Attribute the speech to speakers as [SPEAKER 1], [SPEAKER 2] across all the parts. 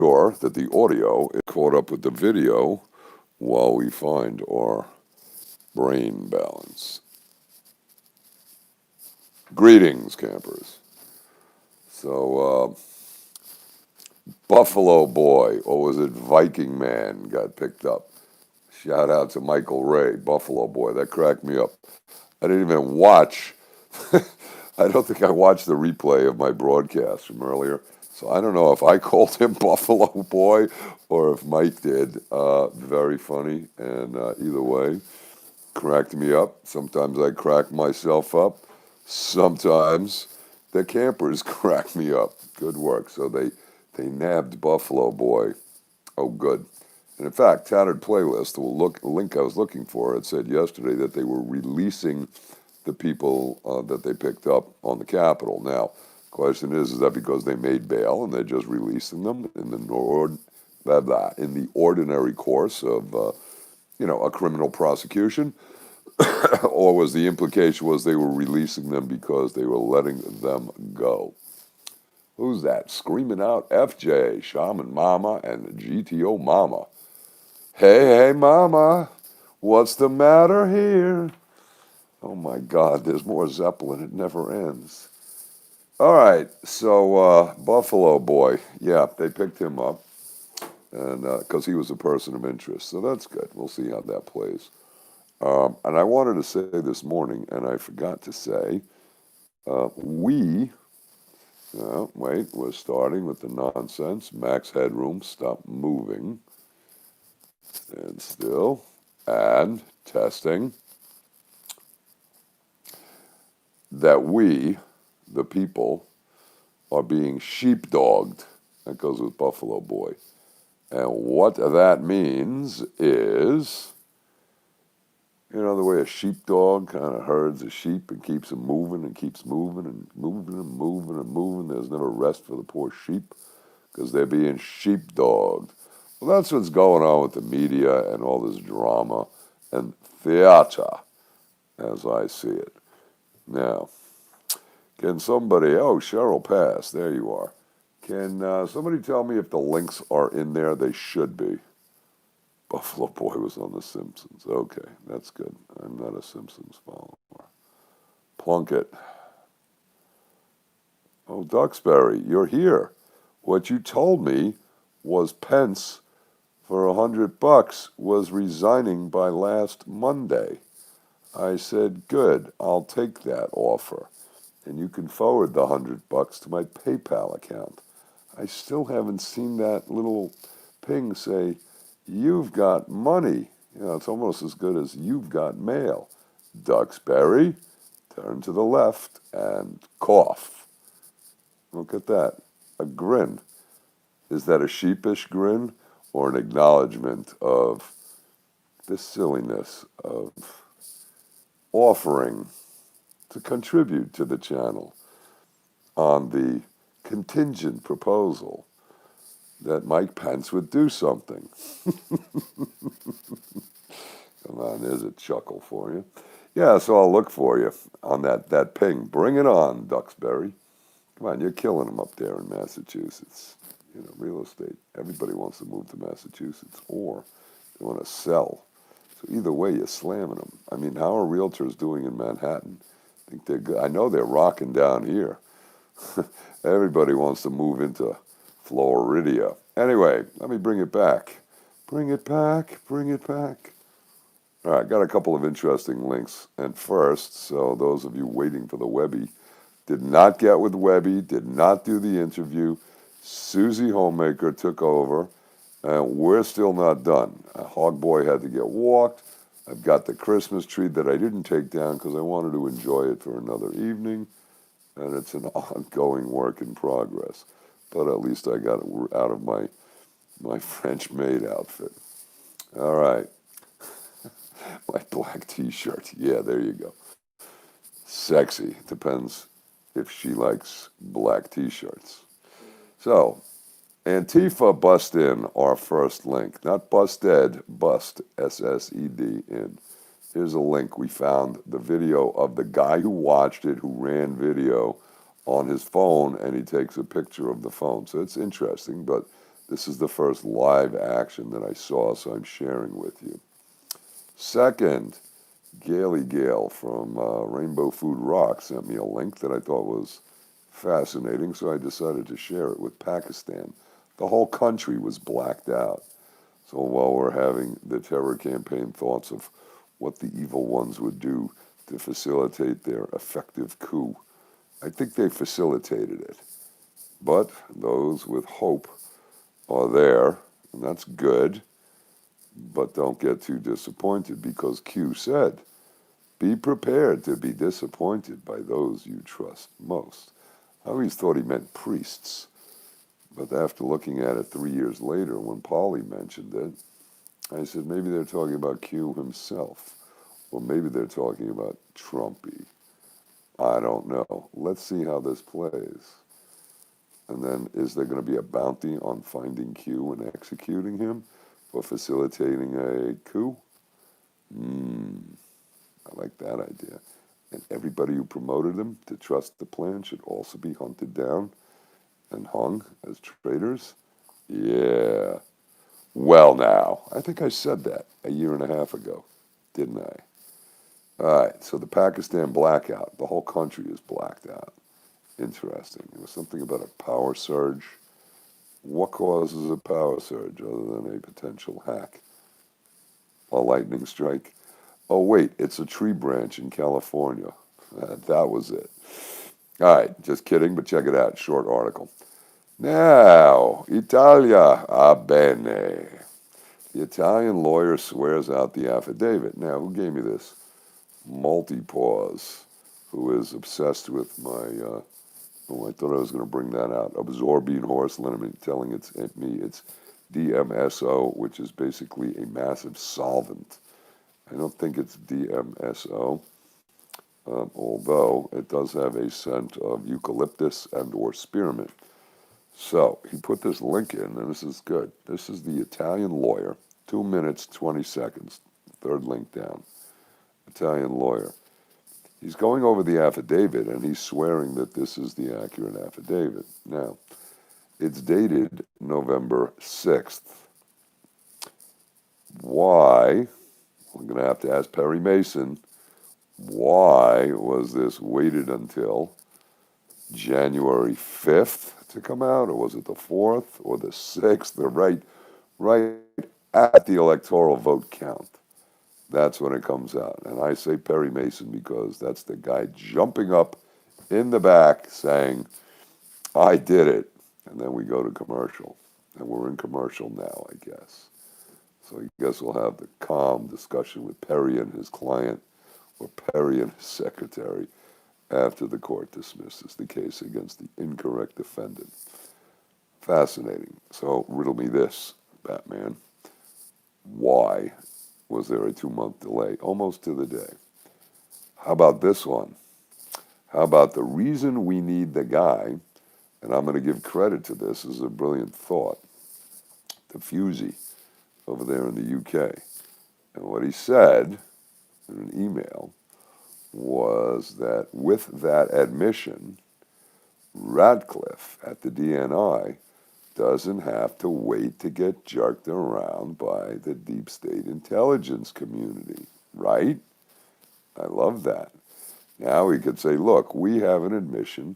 [SPEAKER 1] sure that the audio is caught up with the video while we find our brain balance. Greetings, campers. So, Buffalo Boy, or was it Viking Man, got picked up. Shout out to Michael Ray, Buffalo Boy. That cracked me up. I didn't even watch. I don't think I watched the replay of my broadcast from earlier. So I don't know if I called him Buffalo Boy or if Mike did. Very funny. And either way, cracked me up. Sometimes I crack myself up. Sometimes the campers crack me up. Good work. So they nabbed Buffalo Boy. Oh, good. And in fact, Tattered Playlist, the link I was looking for, it said yesterday that they were releasing the people that they picked up on the Capitol. Now, question is that because they made bail and they're just releasing them in the ordinary course of, a criminal prosecution? Or was the implication was they were releasing them because they were letting them go? Who's that? Screaming out FJ, Shaman Mama, and GTO Mama. Hey, Mama, what's the matter here? Oh, my God, there's more Zeppelin. It never ends. All right, so Buffalo Boy, yeah, they picked him up and because he was a person of interest. So that's good. We'll see how that plays. And I wanted to say this morning, and I forgot to say, we're starting with the nonsense. Max Headroom, stop moving. Stand still. And testing. That we, the people, are being sheepdogged. That goes with Buffalo Boy. And what that means is, the way a sheepdog kind of herds a sheep and keeps them moving and keeps moving and moving and moving and moving. There's never rest for the poor sheep because they're being sheepdogged. Well, that's what's going on with the media and all this drama and theater, as I see it. Now, can somebody, Cheryl Pass, there you are. Can somebody tell me if the links are in there? They should be. Buffalo Boy was on The Simpsons. Okay, that's good. I'm not a Simpsons follower. Plunkett. Oh, Duxbury, you're here. What you told me was Pence for $100 was resigning by last Monday. I said, good, I'll take that offer. And you can forward the $100 to my PayPal account. I still haven't seen that little ping say, you've got money. It's almost as good as you've got mail. Duxbury, turn to the left and cough. Look at that. A grin. Is that a sheepish grin or an acknowledgement of the silliness of offering to contribute to the channel on the contingent proposal that Mike Pence would do something? Come on, there's a chuckle for you. Yeah, so I'll look for you on that ping. Bring it on, Duxbury. Come on, you're killing them up there in Massachusetts. Real estate. Everybody wants to move to Massachusetts, or they want to sell. So either way, you're slamming them. I mean, how are realtors doing in Manhattan? I think they're good. I know they're rocking down here. Everybody wants to move into Florida. Anyway, let me bring it back. Bring it back. Bring it back. All right, got a couple of interesting links. And first, so those of you waiting for the Webby, did not get with Webby, did not do the interview. Susie Homemaker took over, and we're still not done. Hog Boy had to get walked. I've got the Christmas tree that I didn't take down because I wanted to enjoy it for another evening, and it's an ongoing work in progress. But at least I got it out of my French maid outfit. All right. My black T-shirt. Yeah, there you go. Sexy. Depends if she likes black T-shirts. So, Antifa bust in, our first link. Not busted, bust, S-S-E-D, in. Here's a link. We found the video of the guy who watched it, who ran video on his phone, and he takes a picture of the phone. So it's interesting, but This is the first live action that I saw, so I'm sharing with you. Second, Gaily Gale from Rainbow Food Rock sent me a link that I thought was fascinating, so I decided to share it with Pakistan. The whole country was blacked out. So while we're having the terror campaign thoughts of what the evil ones would do to facilitate their effective coup, I think they facilitated it. But those with hope are there, and that's good. But don't get too disappointed because Q said, be prepared to be disappointed by those you trust most. I always thought he meant priests, but after looking at it 3 years later when Polly mentioned it, I said maybe they're talking about Q himself, or maybe they're talking about Trumpy. I don't know. Let's see how this plays. And then is there going to be a bounty on finding Q and executing him for facilitating a coup? I like that idea. And everybody who promoted him to trust the plan should also be hunted down and hung as traitors? Yeah. Well, now, I think I said that a year and a half ago, didn't I? All right, so the Pakistan blackout, the whole country is blacked out. Interesting. It was something about a power surge. What causes a power surge other than a potential hack? A lightning strike? Oh, wait, it's a tree branch in California. That was it. All right, just kidding, but check it out. Short article. Now, Italia, bene. The Italian lawyer swears out the affidavit. Now, who gave me this? Multipause, who is obsessed with my, oh, I thought I was going to bring that out. Absorbing horse liniment, telling me it's DMSO, which is basically a massive solvent. I don't think it's DMSO, although it does have a scent of eucalyptus and or spearmint. So he put this link in, and this is good. This is the Italian lawyer, 2 minutes, 20 seconds, third link down. Italian lawyer. He's going over the affidavit, and he's swearing that this is the accurate affidavit. Now, it's dated November 6th. Why? I'm going to have to ask Perry Mason, why was this waited until January 5th to come out, or was it the 4th or the 6th, or right at the electoral vote count? That's when it comes out. And I say Perry Mason because that's the guy jumping up in the back saying, I did it. And then we go to commercial. And we're in commercial now, I guess. So I guess we'll have the calm discussion with Perry and his client, or Perry and his secretary, after the court dismisses the case against the incorrect defendant. Fascinating. So riddle me this, Batman. Why was there a 2-month delay, almost to the day? How about this one? How about the reason we need the guy, and I'm going to give credit to this as a brilliant thought, to Fusey over there in the UK. And what he said in an email was that with that admission, Radcliffe at the DNI doesn't have to wait to get jerked around by the deep state intelligence community, right? I love that. Now we could say, look, we have an admission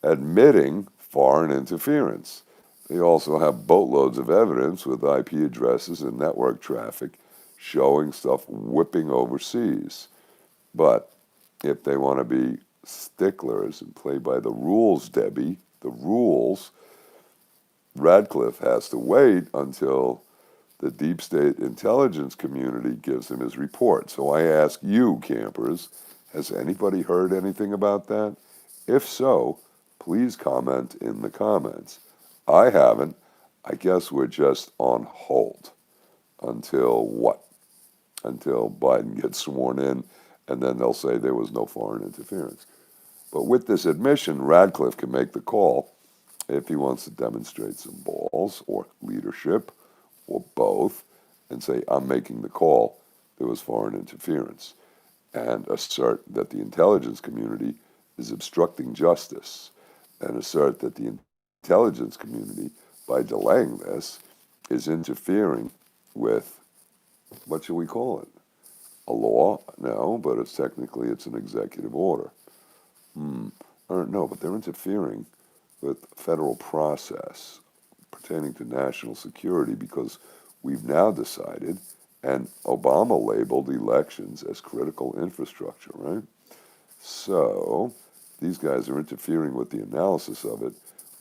[SPEAKER 1] admitting foreign interference. They also have boatloads of evidence with IP addresses and network traffic showing stuff whipping overseas. But if they want to be sticklers and play by the rules, Debbie, the rules, Radcliffe has to wait until the deep state intelligence community gives him his report. So I ask you, campers, has anybody heard anything about that? If so, please comment in the comments. I haven't. I guess we're just on hold. Until what? Until Biden gets sworn in, and then they'll say there was no foreign interference. But with this admission, Radcliffe can make the call if he wants to demonstrate some balls or leadership or both and say, I'm making the call, there was foreign interference, and assert that the intelligence community is obstructing justice, and assert that the intelligence community, by delaying this, is interfering with, what should we call it? A law? No, but it's an executive order. Or no, but they're interfering with federal process pertaining to national security because we've now decided, and Obama labeled elections as critical infrastructure, right? So these guys are interfering with the analysis of it.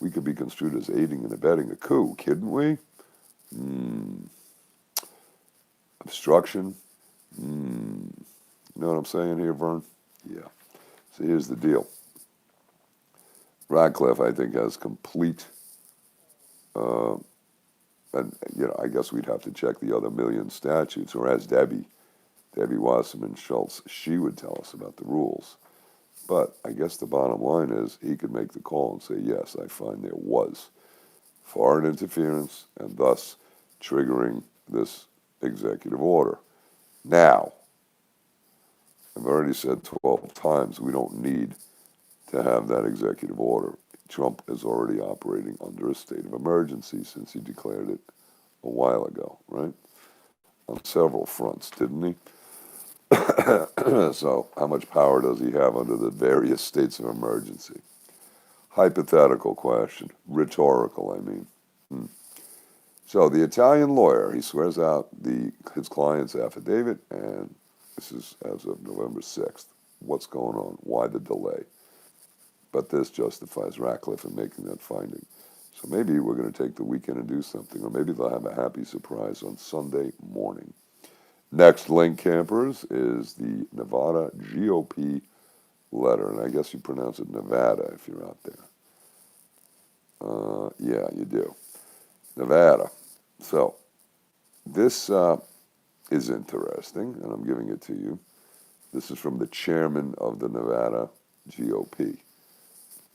[SPEAKER 1] We could be construed as aiding and abetting a coup, couldn't we? Obstruction. You know what I'm saying here, Vern? Yeah. So here's the deal. Radcliffe, I think, has complete, and I guess we'd have to check the other million statutes, or as Debbie Wasserman Schultz, she would tell us about the rules. But I guess the bottom line is he could make the call and say, yes, I find there was foreign interference and thus triggering this executive order. Now, I've already said 12 times we don't need to have that executive order. Trump is already operating under a state of emergency since he declared it a while ago, right? On several fronts, didn't he? So how much power does he have under the various states of emergency? Hypothetical question. Rhetorical, I mean. So the Italian lawyer, he swears out his client's affidavit, and this is as of November 6th. What's going on? Why the delay? But this justifies Ratcliffe in making that finding. So maybe we're going to take the weekend and do something, or maybe they'll have a happy surprise on Sunday morning. Next link, campers, is the Nevada GOP letter, and I guess you pronounce it Nevada if you're out there. Yeah, you do. Nevada. So this is interesting, and I'm giving it to you. This is from the chairman of the Nevada GOP.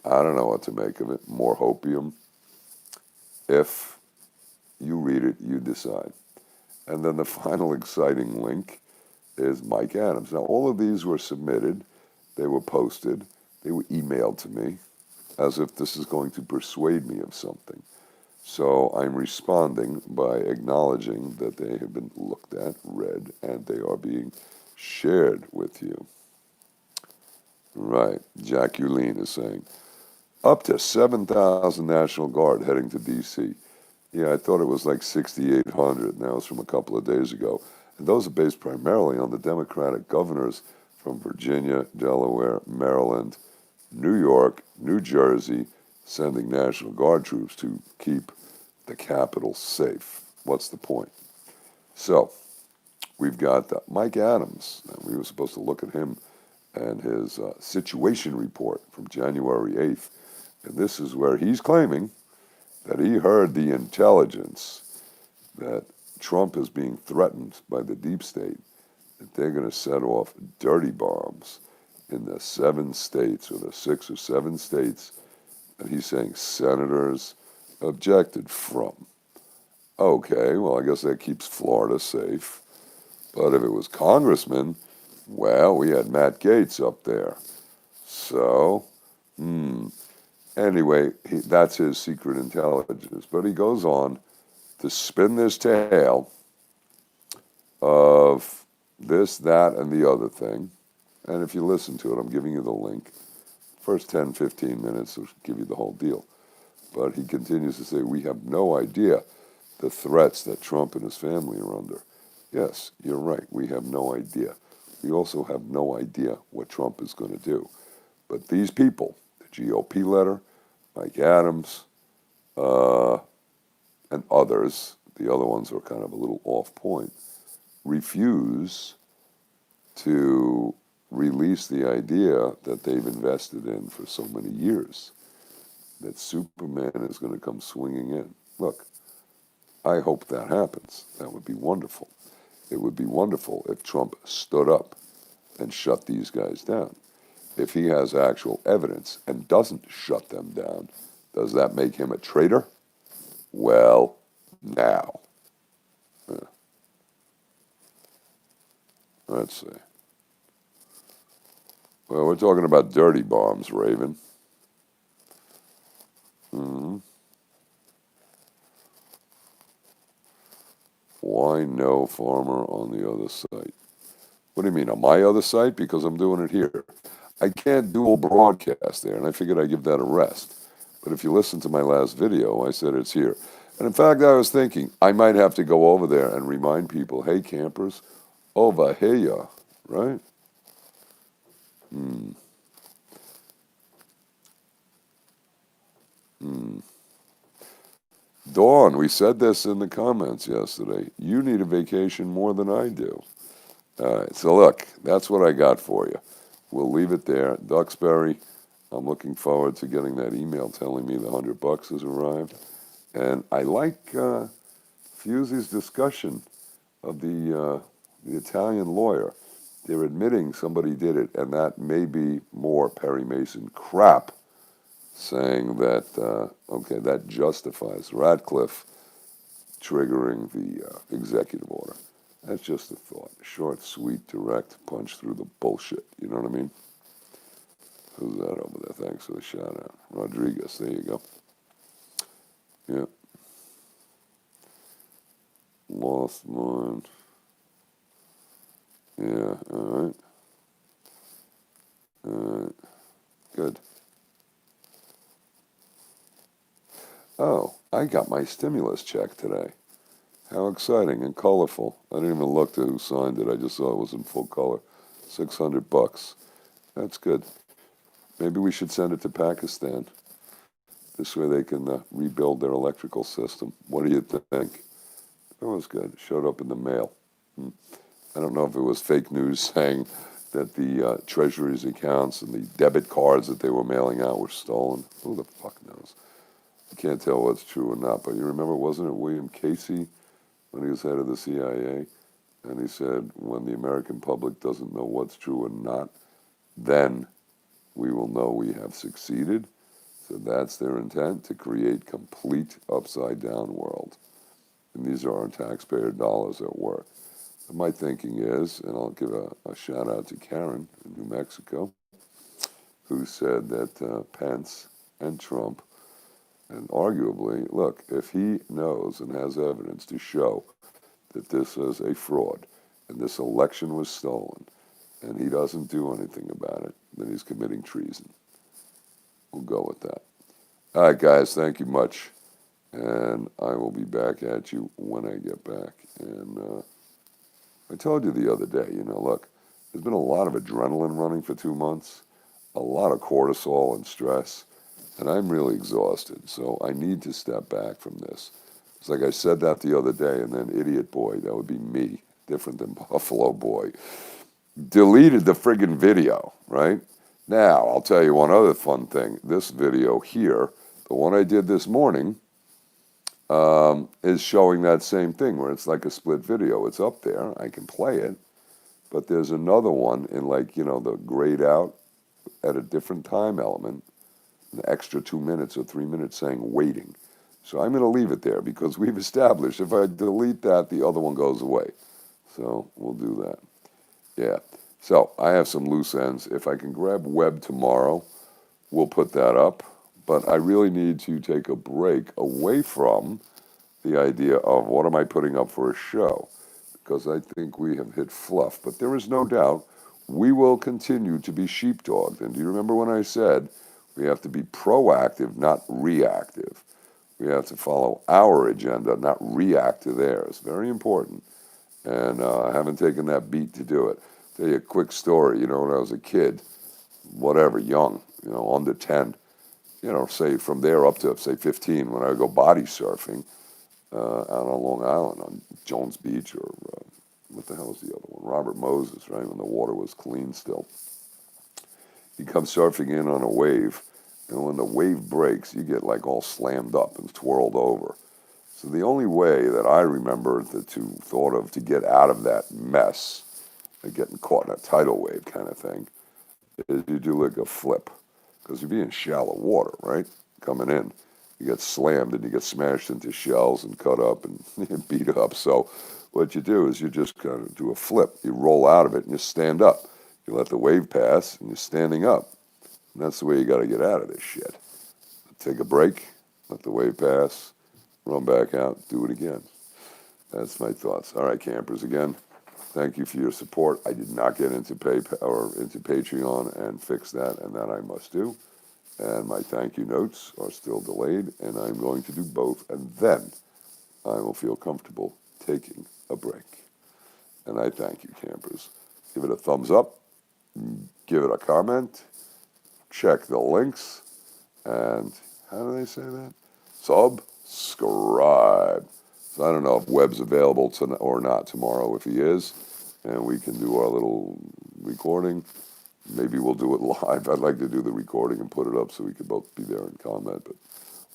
[SPEAKER 1] I don't know what to make of it. More hopium. If you read it, you decide. And then the final exciting link is Mike Adams. Now, all of these were submitted. They were posted. They were emailed to me as if this is going to persuade me of something. So I'm responding by acknowledging that they have been looked at, read, and they are being shared with you. Right. Jack Uline is saying, up to 7,000 National Guard heading to D.C. Yeah, I thought it was like 6,800. Now it's from a couple of days ago. And those are based primarily on the Democratic governors from Virginia, Delaware, Maryland, New York, New Jersey, sending National Guard troops to keep the Capitol safe. What's the point? So we've got Mike Adams. We were supposed to look at him and his situation report from January 8th. And this is where he's claiming that he heard the intelligence that Trump is being threatened by the deep state, that they're going to set off dirty bombs in the 7 states or the 6 or 7 states that he's saying senators objected from. Okay, well, I guess that keeps Florida safe. But if it was congressmen, well, we had Matt Gaetz up there. So, anyway, that's his secret intelligence. But he goes on to spin this tale of this, that, and the other thing. And if you listen to it, I'm giving you the link. First 10, 15 minutes will give you the whole deal. But he continues to say, we have no idea the threats that Trump and his family are under. Yes, you're right. We have no idea. We also have no idea what Trump is going to do. But these people, the GOP letter, Mike Adams, and others, the other ones are kind of a little off point, refuse to release the idea that they've invested in for so many years, that Superman is going to come swinging in. Look, I hope that happens. That would be wonderful. It would be wonderful if Trump stood up and shut these guys down. If he has actual evidence and doesn't shut them down, does that make him a traitor? Well, now. Let's see. Well, we're talking about dirty bombs, Raven. Why no farmer on the other site? What do you mean, on my other site? Because I'm doing it here. I can't dual broadcast there, and I figured I'd give that a rest. But if you listen to my last video, I said it's here. And in fact, I was thinking I might have to go over there and remind people, hey, campers, over here, right? Hmm. Hmm. Dawn, we said this in the comments yesterday. You need a vacation more than I do. All right, so look, that's what I got for you. We'll leave it there. Duxbury, I'm looking forward to getting that email telling me the $100 has arrived. And I like Fusey's discussion of the Italian lawyer. They're admitting somebody did it, and that may be more Perry Mason crap, saying that, okay, that justifies Radcliffe triggering the executive order. That's just a thought. Short, sweet, direct, punch through the bullshit. You know what I mean? Who's that over there? Thanks for the shout out. Rodriguez, there you go. Yeah. Lost mind. Yeah, all right. All right. Good. Oh, I got my stimulus check today. How exciting and colorful. I didn't even look to who signed it. I just saw it was in full color. $600. That's good. Maybe we should send it to Pakistan. This way they can rebuild their electrical system. What do you think? That was good. It showed up in the mail. I don't know if it was fake news saying that the Treasury's accounts and the debit cards that they were mailing out were stolen. Who the fuck knows? You can't tell what's true or not. But you remember, wasn't it William Casey when he was head of the CIA? And he said, when the American public doesn't know what's true or not, then we will know we have succeeded. So that's their intent, to create complete upside-down world. And these are our taxpayer dollars at work. And my thinking is, and I'll give a shout-out to Karen in New Mexico, who said that Pence and Trump, and arguably, look, if he knows and has evidence to show that this is a fraud and this election was stolen, and he doesn't do anything about it, then he's committing treason. We'll go with that. All right, guys, thank you much. And I will be back at you when I get back. And I told you the other day, look, there's been a lot of adrenaline running for 2 months, a lot of cortisol and stress, and I'm really exhausted. So I need to step back from this. It's like I said that the other day, and then Idiot Boy, that would be me, different than Buffalo Boy, deleted the friggin' video, right? Now, I'll tell you one other fun thing. This video here, the one I did this morning, is showing that same thing where it's like a split video. It's up there. I can play it. But there's another one in the grayed out at a different time element, an extra 2 minutes or 3 minutes saying waiting. So I'm going to leave it there because we've established if I delete that, the other one goes away. So we'll do that. Yeah. So I have some loose ends. If I can grab web tomorrow, we'll put that up. But I really need to take a break away from the idea of what am I putting up for a show, because I think we have hit fluff. But there is no doubt we will continue to be sheepdogged. And do you remember when I said we have to be proactive, not reactive? We have to follow our agenda, not react to theirs. Very important. And I haven't taken that beat to do it. Tell you a quick story. When I was a kid, whatever, young, under 10, say from there up to, say, 15, when I would go body surfing out on Long Island, on Jones Beach, or what the hell is the other one? Robert Moses, right, when the water was clean still. You come surfing in on a wave, and when the wave breaks, you get like all slammed up and twirled over. So the only way that I remember to get out of that mess, like getting caught in a tidal wave kind of thing, is you do like a flip. Because you'd be in shallow water, right? Coming in. You get slammed and you get smashed into shells and cut up and beat up. So what you do is you just kind of do a flip. You roll out of it and you stand up. You let the wave pass and you're standing up. And that's the way you got to get out of this shit. Take a break, let the wave pass, run back out, do it again. That's my thoughts. All right, campers, again, thank you for your support. I did not get into PayPal or into Patreon and fix that, and that I must do. And my thank you notes are still delayed, and I'm going to do both, and then I will feel comfortable taking a break. And I thank you, campers. Give it a thumbs up, give it a comment, check the links, and how do they say that? Subscribe. So I don't know if Webb's available or not tomorrow. If he is, and we can do our little recording, maybe we'll do it live. I'd like to do the recording and put it up so we could both be there and comment, but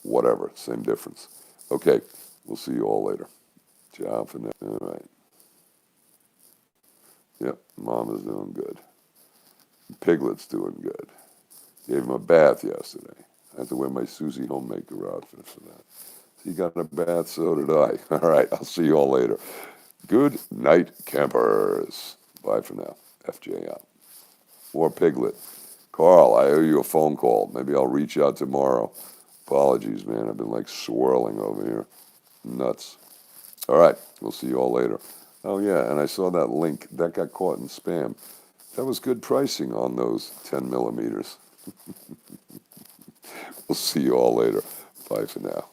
[SPEAKER 1] whatever, same difference. Okay, we'll see you all later. Ciao for now. All right. Yep, Mama's doing good. Piglet's doing good. Gave him a bath yesterday. I had to wear my Susie Homemaker outfit for that. He got a bath, so did I. All right, I'll see you all later. Good night, campers. Bye for now. FJ out. Or Piglet. Carl, I owe you a phone call. Maybe I'll reach out tomorrow. Apologies, man. I've been like swirling over here. Nuts. All right, we'll see you all later. Oh, yeah, and I saw that link. That got caught in spam. That was good pricing on those 10 millimeters. We'll see you all later. Bye for now.